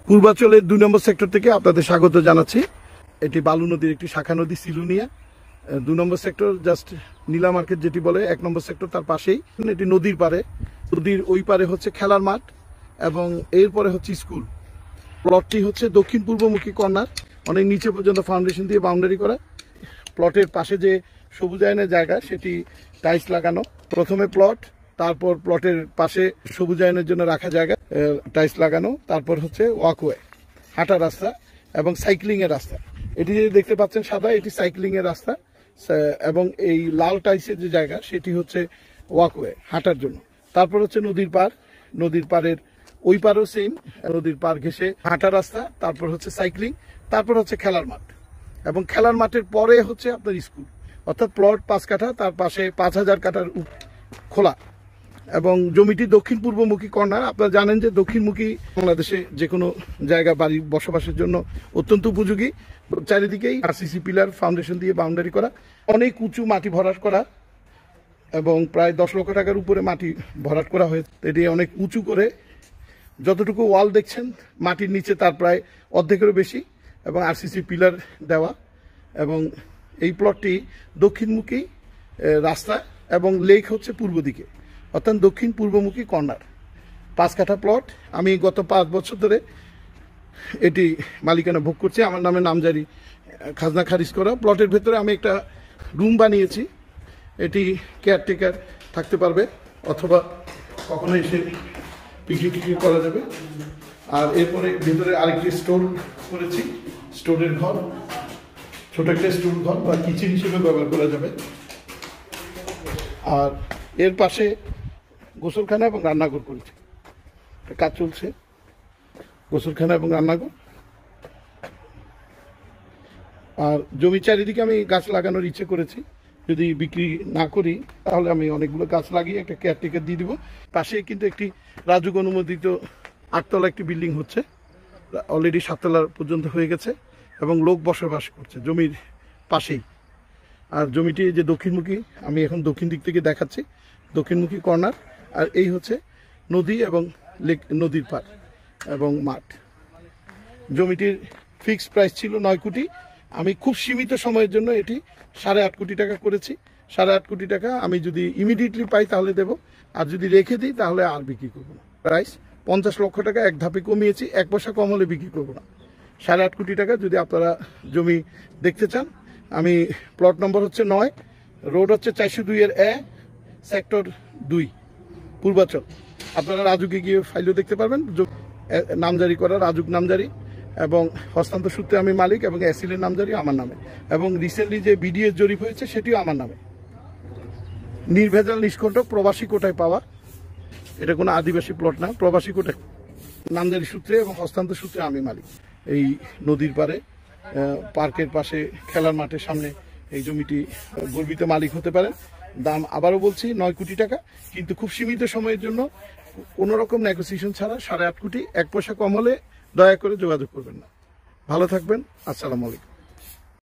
পূর্বাঞ্চলের 2 নম্বর সেক্টর থেকে আপনাদের স্বাগত জানাচ্ছি। এটি বালু নদীর একটি শাখা নদী সিলুনিয়া। 2 নম্বর সেক্টর জাস্ট নীলা মার্কেট যেটি বলে 1 নম্বর সেক্টর তার পাশেই। এটি নদীর পারে, নদীর ওই পারে হচ্ছে খেলার মাঠ এবং এরপরে হচ্ছে স্কুল। প্লটটি হচ্ছে দক্ষিণ পূর্বমুখী কর্নার, অনেক নিচে পর্যন্ত ফাউন্ডেশন দিয়ে বাউন্ডারি করা। প্লটের পাশে যে সবুজায়নের জায়গা সেটি টাইলস লাগানো। প্রথমে প্লট, তারপর প্লটের পাশে সবুজায়নের জন্য রাখা জায়গা টাইলস লাগানো, তারপর হচ্ছে ওয়াকওয়ে, হাঁটার রাস্তা এবং সাইক্লিং এর রাস্তা। এটি যে দেখতে পাচ্ছেন সাদা, এটি সাইক্লিং এর রাস্তা এবং এই লাল টাইলসের যে জায়গা সেটি হচ্ছে ওয়াকওয়ে, হাঁটার জন্য। তারপর হচ্ছে নদীর পার, নদীর পারের ওই পারও সেম, নদীর পার ঘেঁষে হাঁটার রাস্তা, তারপর হচ্ছে সাইক্লিং, তারপর হচ্ছে খেলার মাঠ এবং খেলার মাঠের পরে হচ্ছে আপনার স্কুল। অর্থাৎ প্লট 5 কাঠা, তার পাশে 5000 কাঠার খোলা এবং জমিটি দক্ষিণ পূর্বমুখী কর্নার। আপনারা জানেন যে দক্ষিণমুখী বাংলাদেশে যে কোনো জায়গা বাড়ি বসবাসের জন্য অত্যন্ত উপযোগী। চারিদিকেই আরসিসি পিলার ফাউন্ডেশন দিয়ে বাউন্ডারি করা, অনেক উঁচু মাটি ভরাট করা এবং প্রায় 10 লক্ষ টাকার উপরে মাটি ভরাট করা হয়েছে। এটি অনেক উঁচু করে, যতটুকু ওয়াল দেখছেন মাটির নিচে তার প্রায় অর্ধেকেরও বেশি এবং আরসিসি পিলার দেওয়া। এবং এই প্লটটি দক্ষিণমুখী রাস্তা এবং লেক হচ্ছে পূর্ব দিকে, অর্থাৎ দক্ষিণ পূর্বমুখী কর্নার। 5 কাঠা প্লট। আমি গত 5 বছর ধরে এটি মালিকানা ভোগ করছি। আমার নামে নামজারি, খাজনা খারিজ করা। প্লটের ভেতরে আমি একটা রুম বানিয়েছি। এটি কেয়ারটেকার থাকতে পারবে অথবা কখনো এসে পিকনিক করা যাবে। আর এরপরে ভেতরে আরেকটি স্টোর করেছি, স্টোরের ঘর, ছোট একটা স্টোর ঘর বা কিচেন হিসেবে ব্যবহার করা যাবে। আর এর পাশে গোসলখানা এবং রান্নাঘর করেছি, কাজ চলছে। গোসলখানা এবং রান্নাঘর। আর জমি চারিদিকে আমি গাছ লাগানোর ইচ্ছে করেছি। যদি বিক্রি না করি তাহলে আমি অনেকগুলো গাছ লাগিয়ে একটা কেয়ারটেকার দিয়ে দিব। পাশে কিন্তু একটি রাজুক অনুমোদিত 8 তলা একটি বিল্ডিং হচ্ছে, অলরেডি 7 তলা পর্যন্ত হয়ে গেছে এবং লোক বসবাস করছে জমির পাশেই। আর জমিটি যে দক্ষিণমুখী, আমি এখন দক্ষিণ দিক থেকে দেখাচ্ছি, দক্ষিণমুখী কর্নার। আর এই হচ্ছে নদী এবং লেক, নদীর পার এবং মাঠ। জমিটির ফিক্সড প্রাইস ছিল 9 কোটি। আমি খুব সীমিত সময়ের জন্য এটি 8.5 কোটি টাকা করেছি। 8.5 কোটি টাকা আমি যদি ইমিডিয়েটলি পাই তাহলে দেব, আর যদি রেখে দিই তাহলে আর বিক্রি করবো না। প্রাইস 50 লক্ষ টাকা এক ধাপে কমিয়েছি, 1 পয়সা কম হলে বিক্রি করবো না। 8.5 কোটি টাকা যদি আপনারা জমি দেখতে চান। আমি প্লট নম্বর হচ্ছে 9, রোড হচ্ছে 402 এর সেক্টর 2, পূর্বাচল। আপনারা রাজুকে গিয়ে ফাইলও দেখতে পারবেন। নামজারি করা রাজুক নামজারি এবং হস্তান্তর সূত্রে আমি মালিক এবং অ্যাসিলের নামজারি আমার নামে এবং রিসেন্টলি যে বিডিএস জরিপ হয়েছে সেটিও আমার নামে। নির্ভেজাল নিষ্কণ্টক প্রবাসী কোটায় পাওয়া। এটা কোনো আদিবাসী প্লট না, প্রবাসী কোটায় নামজারি সূত্রে এবং হস্তান্তর সূত্রে আমি মালিক। এই নদীর পারে, পার্কের পাশে, খেলার মাঠের সামনে এই জমিটি গর্বিত মালিক হতে পারেন। দাম আবারও বলছি 9 কোটি টাকা, কিন্তু খুব সীমিত সময়ের জন্য, কোনো রকম নেগোসিয়েশন ছাড়া 8.5 কোটি। 1 পয়সা কম হলে দয়া করে যোগাযোগ করবেন না। ভালো থাকবেন। আসসালামু আলাইকুম।